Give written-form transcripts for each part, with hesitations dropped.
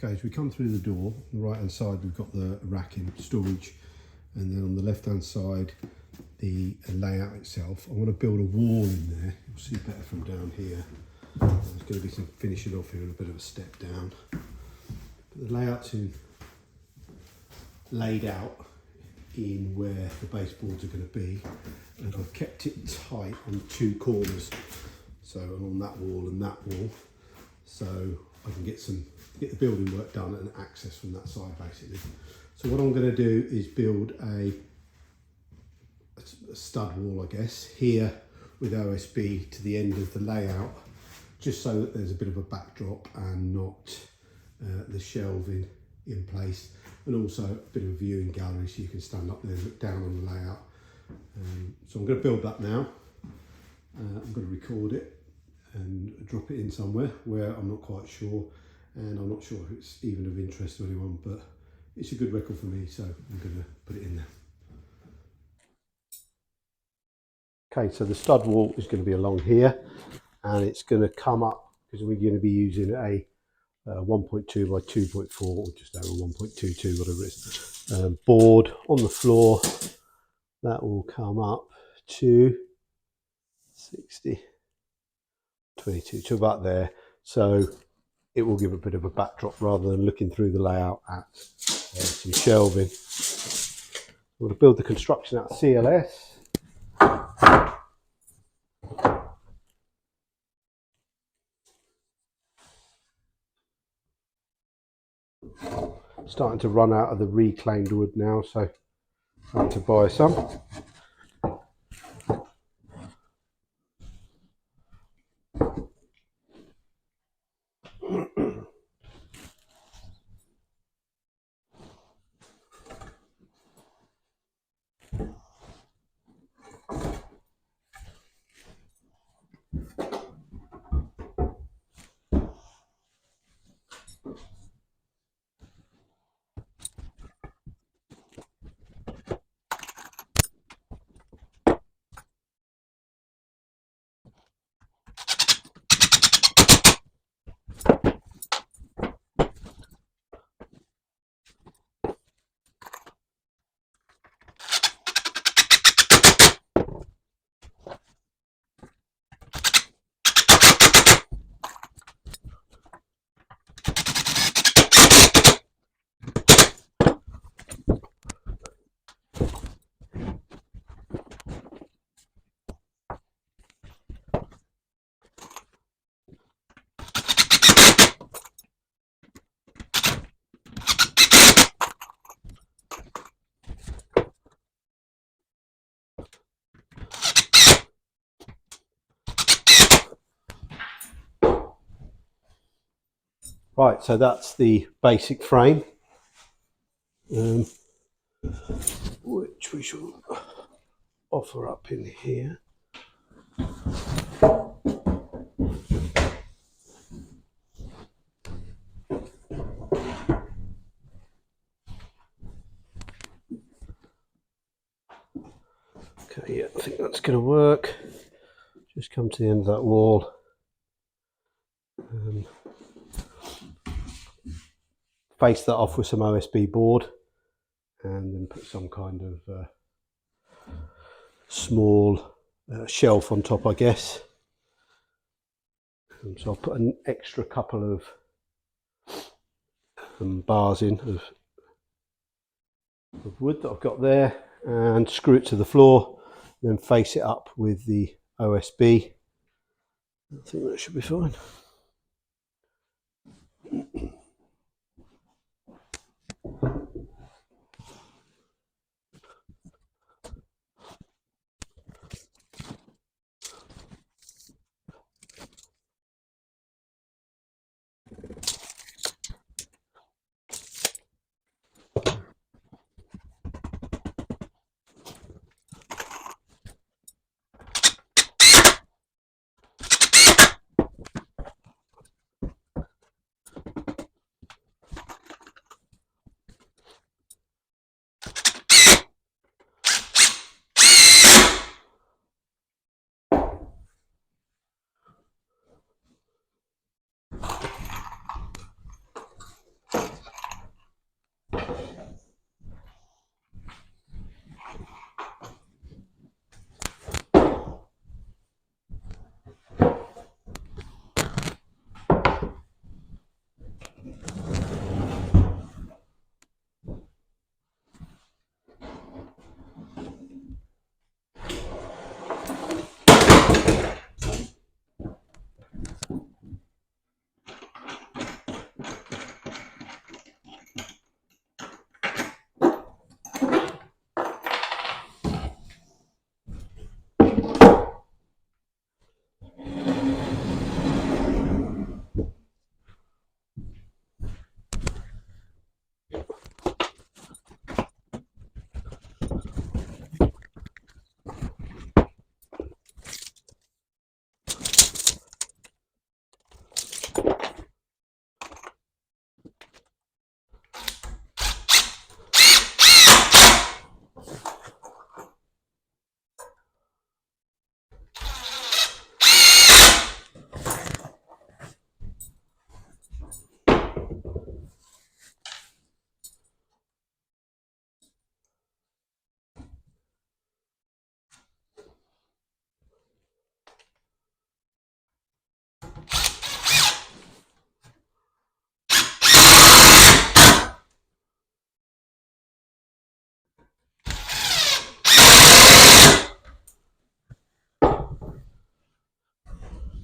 Okay, as we come through the door, on the right hand side we've got the racking storage, and then on the left hand side the layout itself. I want to build a wall in there. You'll see better from down here. There's going to be some finishing off here and a bit of a step down. But the layout's laid out in where the baseboards are going to be, and I've kept it tight on two corners, so on that wall and that wall, so I can get the building work done and access from that side basically. So what I'm going to do is build a stud wall, I guess, here with OSB to the end of the layout, just so that there's a bit of a backdrop and not the shelving in place, and also a bit of a viewing gallery so you can stand up there and look down on the layout. So I'm going to build that now. I'm going to record it and drop it in somewhere where I'm not quite sure, and I'm not sure if it's even of interest to anyone, but it's a good record for me, so I'm going to put it in there. Okay, so the stud wall is going to be along here, and it's going to come up because we're going to be using a 1.2 by 2.4 or just over 1.22, whatever it is, board on the floor. That will come up to 60, 22, to about there. So it will give a bit of a backdrop rather than looking through the layout at some shelving. I'm going to build the construction out of CLS. Starting to run out of the reclaimed wood now, so I have to buy some. Right, so that's the basic frame, which we shall offer up in here. Okay, yeah, I think that's going to work. Just come to the end of that wall. Face that off with some OSB board, and then put some kind of small shelf on top, I guess. So I'll put an extra couple of bars in of wood that I've got there, and screw it to the floor, then face it up with the OSB. I think that should be fine.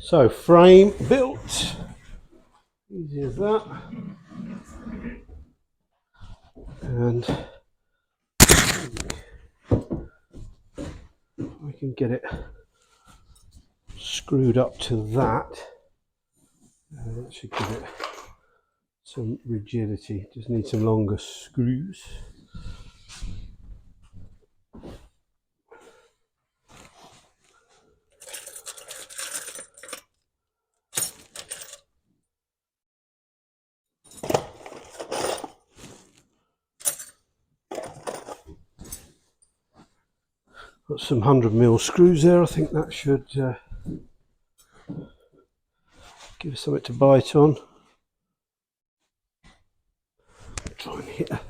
So frame built, easy as that. And we can get it screwed up to that. That should give it some rigidity. Just need some longer screws. Got some 100mm screws there. I think that should give us something to bite on. Try and hit a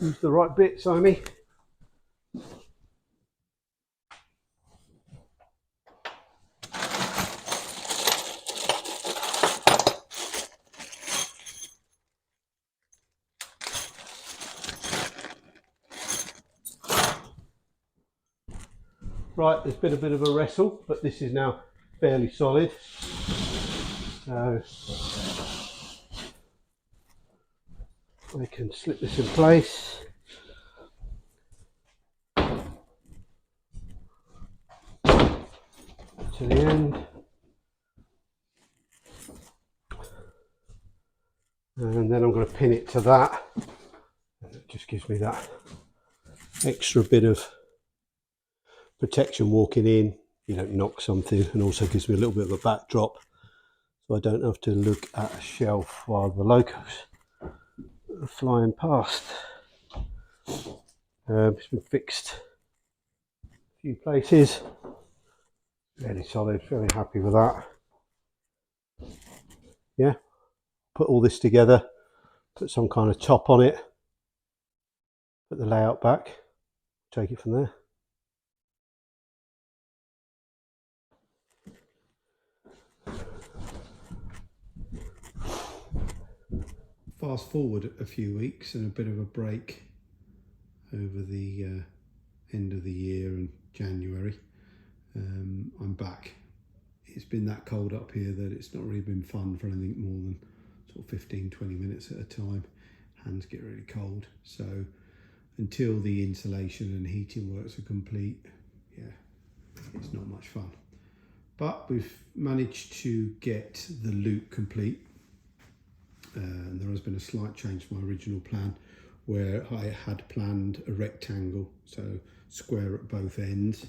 use the right bit, Simon. Right, there's been a bit of a wrestle, but this is now fairly solid. So I can slip this in place. To the end. And then I'm going to pin it to that. And it just gives me that extra bit of protection walking in. You don't knock something, and also gives me a little bit of a backdrop, so I don't have to look at a shelf while the locos are flying past. It's been fixed a few places. Fairly solid, fairly happy with that. Yeah, put all this together, put some kind of top on it, put the layout back, take it from there. Fast forward a few weeks and a bit of a break over the end of the year and January. I'm back. It's been that cold up here that it's not really been fun for anything more than sort of 15-20 minutes at a time. Hands get really cold, so until the insulation and heating works are complete, yeah, it's not much fun. But we've managed to get the loop complete. And there has been a slight change to my original plan, where I had planned a rectangle, so square at both ends.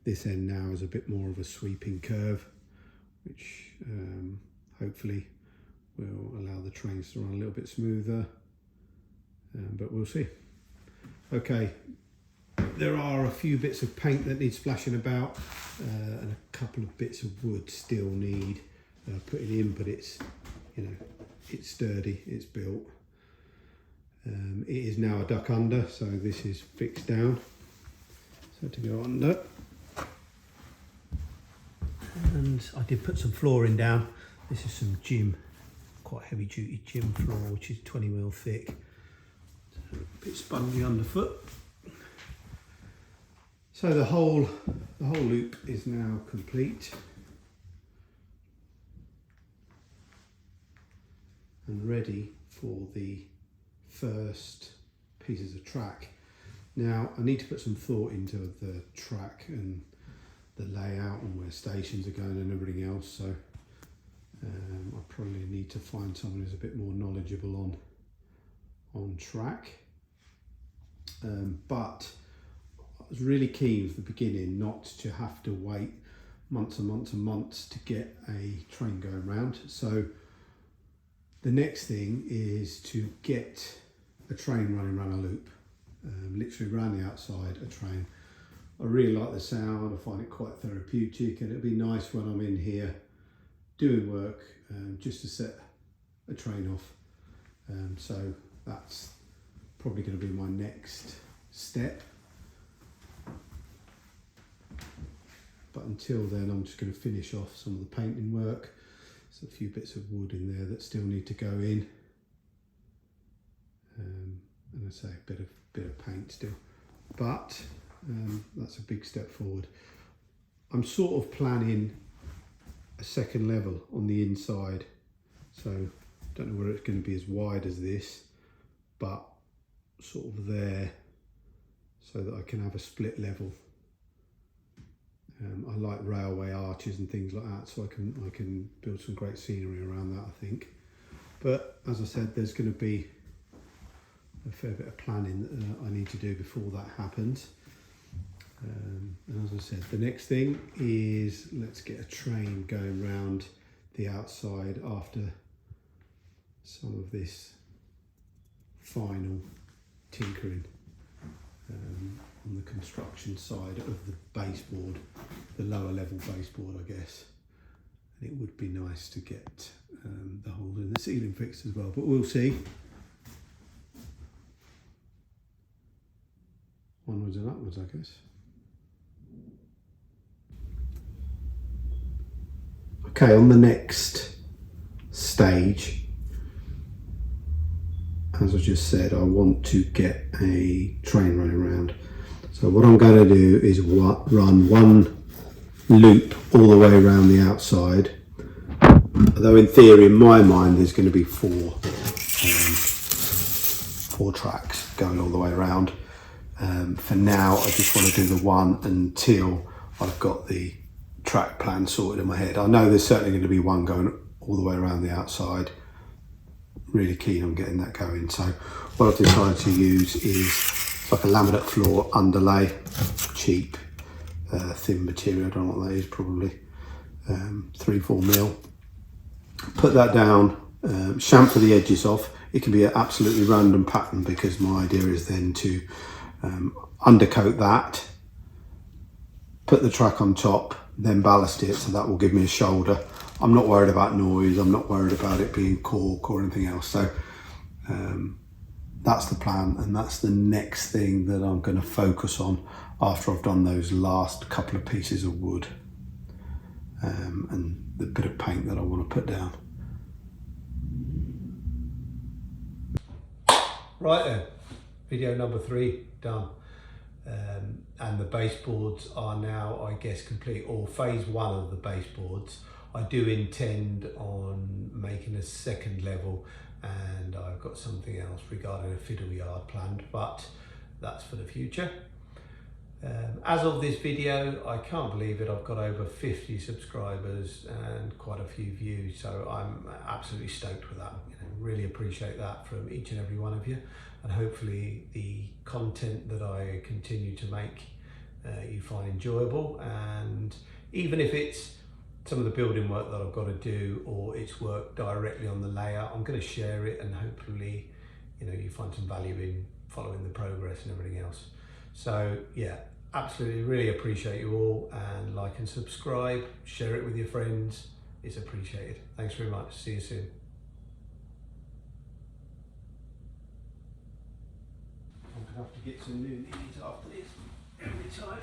This end now is a bit more of a sweeping curve, which hopefully will allow the trains to run a little bit smoother, but we'll see. Okay, there are a few bits of paint that need splashing about, and a couple of bits of wood still need putting in, but it's, you know, it's sturdy, it's built. It is now a duck under, so this is fixed down. So to go under. And I did put some flooring down. This is some gym, quite heavy duty gym floor, which is 20mm thick. So a bit spongy underfoot. So the whole loop is now complete. And ready for the first pieces of track. Now I need to put some thought into the track and the layout and where stations are going and everything else, so I probably need to find someone who's a bit more knowledgeable on track, but I was really keen from the beginning not to have to wait months and months and months to get a train going round. So the next thing is to get a train running around a loop. literally around the outside a train. I really like the sound, I find it quite therapeutic, and it'd be nice when I'm in here doing work just to set a train off. So that's probably going to be my next step. But until then, I'm just going to finish off some of the painting work. There's a few bits of wood in there that still need to go in. And I say a bit of paint still. But that's a big step forward. I'm sort of planning a second level on the inside. So don't know whether it's going to be as wide as this, but sort of there, so that I can have a split level. I like railway arches and things like that, so I can build some great scenery around that, I think. But as I said, there's going to be a fair bit of planning that I need to do before that happens. And as I said, the next thing is let's get a train going round the outside after some of this final tinkering on the construction side of the baseboard, the lower level baseboard, I guess. And it would be nice to get the holes in the ceiling fixed as well, but we'll see. Onwards and upwards, I guess. Okay, on the next stage, as I just said, I want to get a train running around. So what I'm going to do is run one loop all the way around the outside. Although in theory, in my mind, there's going to be four tracks going all the way around. For now, I just want to do the one until I've got the track plan sorted in my head. I know there's certainly going to be one going all the way around the outside. Really keen on getting that going. So what I've decided to use is like a laminate floor underlay, cheap, thin material. I don't know what that is, probably 3-4 mil. Put that down, chamfer the edges off. It can be an absolutely random pattern because my idea is then to undercoat that, put the track on top, then ballast it, so that will give me a shoulder. I'm not worried about noise, I'm not worried about it being cork or anything else. So that's the plan, and that's the next thing that I'm going to focus on after I've done those last couple of pieces of wood and the bit of paint that I want to put down. Right then, video number 3 done. And the baseboards are now, I guess, complete, or phase 1 of the baseboards. I do intend on making a second level, and I've got something else regarding a fiddle yard planned, but that's for the future. As of this video, I can't believe it, I've got over 50 subscribers and quite a few views, so I'm absolutely stoked with that. Really appreciate that from each and every one of you, and hopefully the content that I continue to make you find enjoyable. And even if it's some of the building work that I've got to do, or it's work directly on the layout, I'm going to share it, and hopefully you find some value in following the progress and everything else. So yeah, absolutely really appreciate you all, and like and subscribe, share it with your friends, it's appreciated. Thanks very much, see you soon. I'm going to have to get some new knees after this every time.